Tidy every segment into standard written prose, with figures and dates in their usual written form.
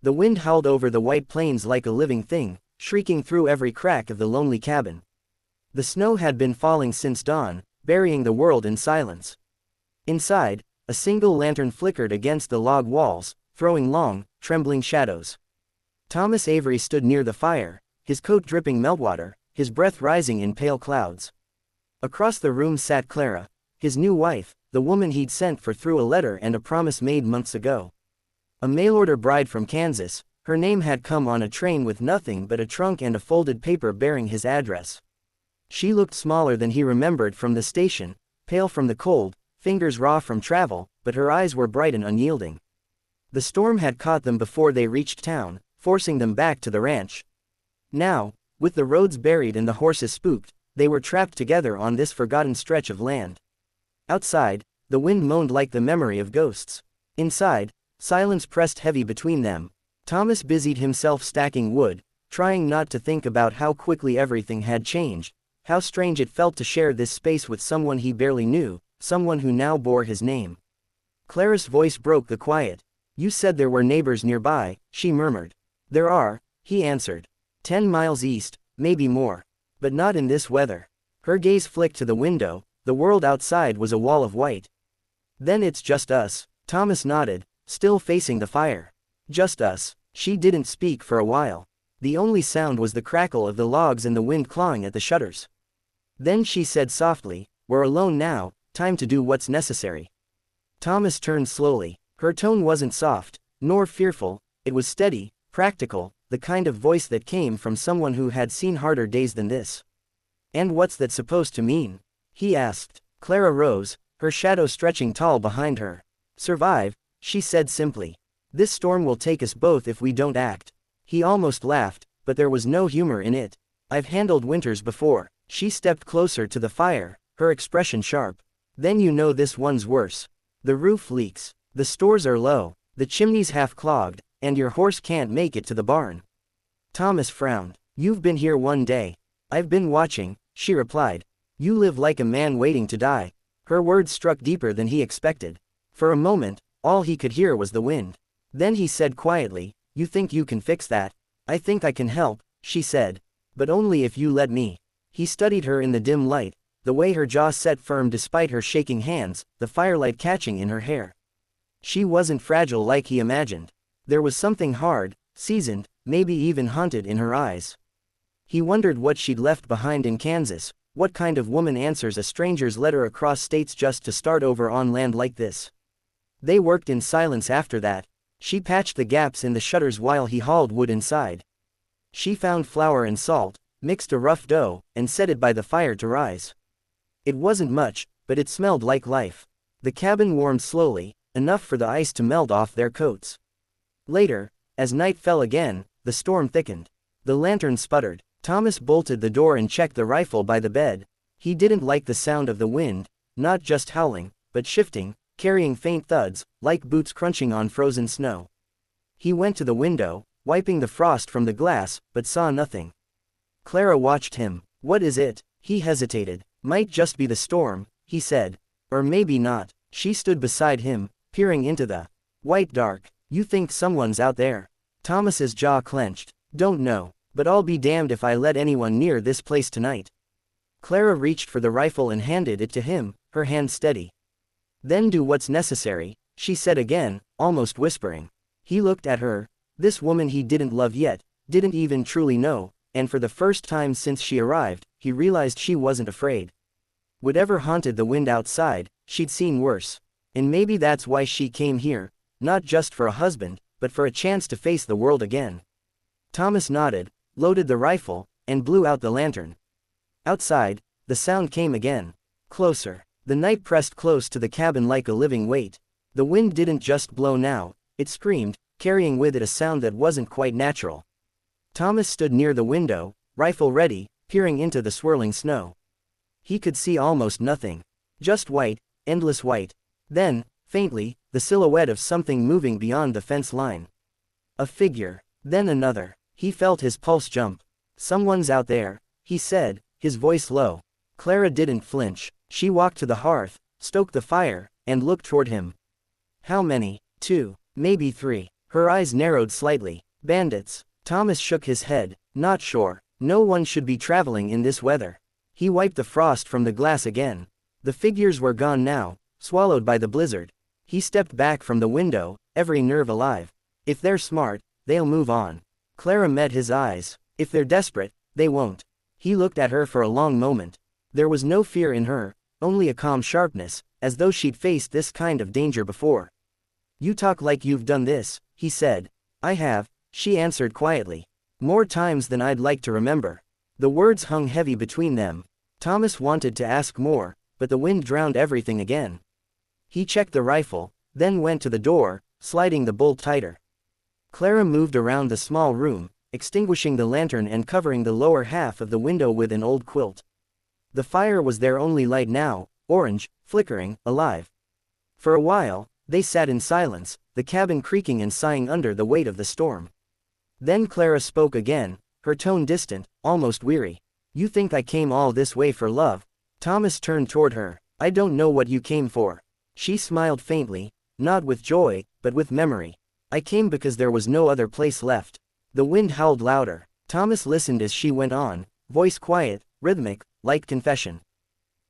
The wind howled over the white plains like a living thing, shrieking through every crack of the lonely cabin. The snow had been falling since dawn, burying the world in silence. Inside, a single lantern flickered against the log walls, throwing long, trembling shadows. Thomas Avery stood near the fire, his coat dripping meltwater, his breath rising in pale clouds. Across the room sat Clara, his new wife, the woman he'd sent for through a letter and a promise made months ago. A mail-order bride from Kansas, her name had come on a train with nothing but a trunk and a folded paper bearing his address. She looked smaller than he remembered from the station, pale from the cold, fingers raw from travel, but her eyes were bright and unyielding. The storm had caught them before they reached town, forcing them back to the ranch. Now, with the roads buried and the horses spooked, they were trapped together on this forgotten stretch of land. Outside, the wind moaned like the memory of ghosts. Inside, silence pressed heavy between them. Thomas busied himself stacking wood, trying not to think about how quickly everything had changed, how strange it felt to share this space with someone he barely knew, someone who now bore his name. Clara's voice broke the quiet. "You said there were neighbors nearby," she murmured. "There are," he answered. 10 miles east, maybe more. But not in this weather." Her gaze flicked to the window. The world outside was a wall of white. "Then it's just us." Thomas nodded, still facing the fire. "Just us." She didn't speak for a while. The only sound was the crackle of the logs and the wind clawing at the shutters. Then she said softly, "We're alone now, time to do what's necessary." Thomas turned slowly. Her tone wasn't soft, nor fearful, it was steady, practical, the kind of voice that came from someone who had seen harder days than this. "And what's that supposed to mean?" he asked. Clara rose, her shadow stretching tall behind her. "Survive," she said simply. "This storm will take us both if we don't act." He almost laughed, but there was no humor in it. "I've handled winters before." She stepped closer to the fire, her expression sharp. "Then you know this one's worse. The roof leaks, the stores are low, the chimney's half clogged, and your horse can't make it to the barn." Thomas frowned. "You've been here one day." "I've been watching," she replied. "You live like a man waiting to die." Her words struck deeper than he expected. For a moment, all he could hear was the wind. Then he said quietly, "You think you can fix that?" "I think I can help," she said. "But only if you let me." He studied her in the dim light, the way her jaw set firm despite her shaking hands, the firelight catching in her hair. She wasn't fragile like he imagined. There was something hard, seasoned, maybe even haunted in her eyes. He wondered what she'd left behind in Kansas. What kind of woman answers a stranger's letter across states just to start over on land like this? They worked in silence after that. She patched the gaps in the shutters while he hauled wood inside. She found flour and salt, mixed a rough dough, and set it by the fire to rise. It wasn't much, but it smelled like life. The cabin warmed slowly, enough for the ice to melt off their coats. Later, as night fell again, the storm thickened. The lantern sputtered. Thomas bolted the door and checked the rifle by the bed. He didn't like the sound of the wind, not just howling, but shifting, carrying faint thuds, like boots crunching on frozen snow. He went to the window, wiping the frost from the glass, but saw nothing. Clara watched him. "What is it?" He hesitated. "Might just be the storm," he said. "Or maybe not." She stood beside him, peering into the white dark. "You think someone's out there?" Thomas's jaw clenched. "Don't know. But I'll be damned if I let anyone near this place tonight." Clara reached for the rifle and handed it to him, her hand steady. "Then do what's necessary," she said again, almost whispering. He looked at her, this woman he didn't love yet, didn't even truly know, and for the first time since she arrived, he realized she wasn't afraid. Whatever haunted the wind outside, she'd seen worse. And maybe that's why she came here, not just for a husband, but for a chance to face the world again. Thomas nodded, loaded the rifle, and blew out the lantern. Outside, the sound came again. Closer. The night pressed close to the cabin like a living weight. The wind didn't just blow now, it screamed, carrying with it a sound that wasn't quite natural. Thomas stood near the window, rifle ready, peering into the swirling snow. He could see almost nothing. Just white, endless white. Then, faintly, the silhouette of something moving beyond the fence line. A figure. Then another. He felt his pulse jump. "Someone's out there," he said, his voice low. Clara didn't flinch. She walked to the hearth, stoked the fire, and looked toward him. "How many?" "2, maybe 3. Her eyes narrowed slightly. Bandits. Thomas shook his head. Not sure. No one should be traveling in this weather. He wiped the frost from the glass again. The figures were gone now, swallowed by the blizzard. He stepped back from the window, every nerve alive. If they're smart, they'll move on. Clara met his eyes. If they're desperate, they won't. He looked at her for a long moment. There was no fear in her, only a calm sharpness, as though she'd faced this kind of danger before. You talk like you've done this, he said. I have, she answered quietly. More times than I'd like to remember. The words hung heavy between them. Thomas wanted to ask more, but the wind drowned everything again. He checked the rifle, then went to the door, sliding the bolt tighter. Clara moved around the small room, extinguishing the lantern and covering the lower half of the window with an old quilt. The fire was their only light now, orange, flickering, alive. For a while, they sat in silence, the cabin creaking and sighing under the weight of the storm. Then Clara spoke again, her tone distant, almost weary. You think I came all this way for love? Thomas turned toward her. I don't know what you came for. She smiled faintly, not with joy, but with memory. I came because there was no other place left. The wind howled louder. Thomas listened as she went on, voice quiet, rhythmic, like confession.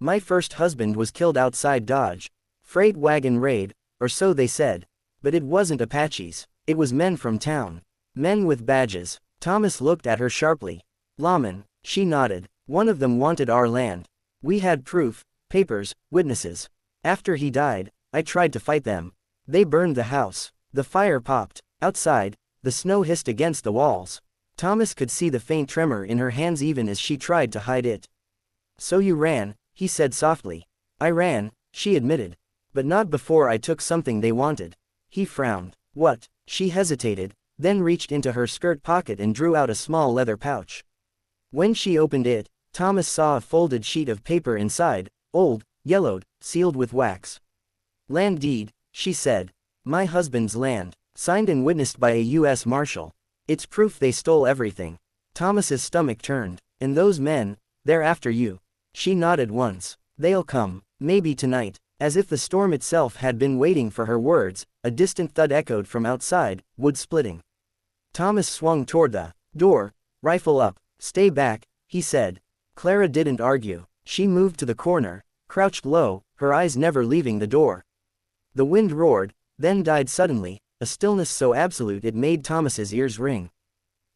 My first husband was killed outside Dodge. Freight wagon raid, or so they said. But it wasn't Apaches. It was men from town. Men with badges. Thomas looked at her sharply. Lawmen, she nodded. One of them wanted our land. We had proof, papers, witnesses. After he died, I tried to fight them. They burned the house. The fire popped. Outside, the snow hissed against the walls. Thomas could see the faint tremor in her hands even as she tried to hide it. So you ran, he said softly. I ran, she admitted. But not before I took something they wanted. He frowned. What? She hesitated, then reached into her skirt pocket and drew out a small leather pouch. When she opened it, Thomas saw a folded sheet of paper inside, old, yellowed, sealed with wax. Land deed, she said. My husband's land, signed and witnessed by a U.S. Marshal. It's proof they stole everything. Thomas's stomach turned. And those men, they're after you. She nodded once. They'll come, maybe tonight. As if the storm itself had been waiting for her words, a distant thud echoed from outside, wood splitting. Thomas swung toward the door, rifle up. Stay back, he said. Clara didn't argue. She moved to the corner, crouched low, her eyes never leaving the door. The wind roared, then died suddenly, a stillness so absolute it made Thomas's ears ring.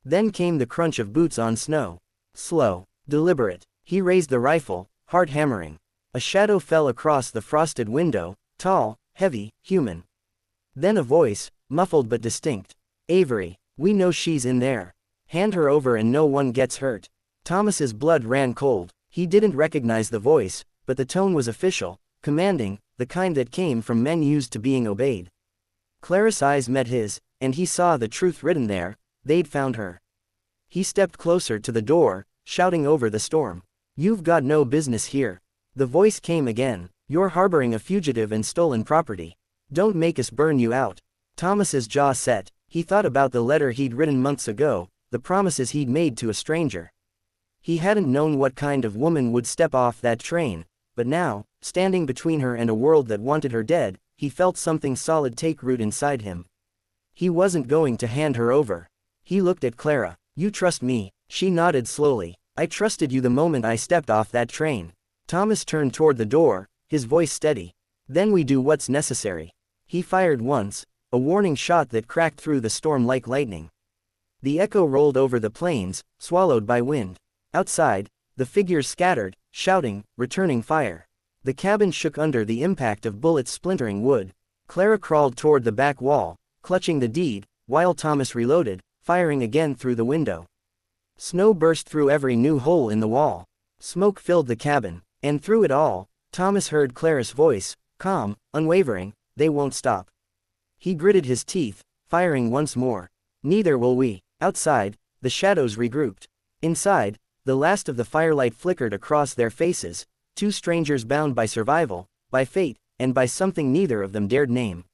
Then came the crunch of boots on snow. Slow, deliberate. He raised the rifle, heart hammering. A shadow fell across the frosted window, tall, heavy, human. Then a voice, muffled but distinct. Avery, we know she's in there. Hand her over and no one gets hurt. Thomas's blood ran cold. He didn't recognize the voice, but the tone was official, commanding, the kind that came from men used to being obeyed. Clara's eyes met his, and he saw the truth written there. They'd found her. He stepped closer to the door, shouting over the storm. You've got no business here. The voice came again. You're harboring a fugitive and stolen property. Don't make us burn you out. Thomas's jaw set. He thought about the letter he'd written months ago, the promises he'd made to a stranger. He hadn't known what kind of woman would step off that train, but now, standing between her and a world that wanted her dead, he felt something solid take root inside him. He wasn't going to hand her over. He looked at Clara. You trust me? She nodded slowly. I trusted you the moment I stepped off that train. Thomas turned toward the door, his voice steady. Then we do what's necessary. He fired once, a warning shot that cracked through the storm like lightning. The echo rolled over the plains, swallowed by wind. Outside, the figures scattered, shouting, returning fire. The cabin shook under the impact of bullets splintering wood. Clara crawled toward the back wall, clutching the deed, while Thomas reloaded, firing again through the window. Snow burst through every new hole in the wall. Smoke filled the cabin, and through it all, Thomas heard Clara's voice, calm, unwavering, they won't stop. He gritted his teeth, firing once more. Neither will we. Outside, the shadows regrouped. Inside, the last of the firelight flickered across their faces, two strangers bound by survival, by fate, and by something neither of them dared name.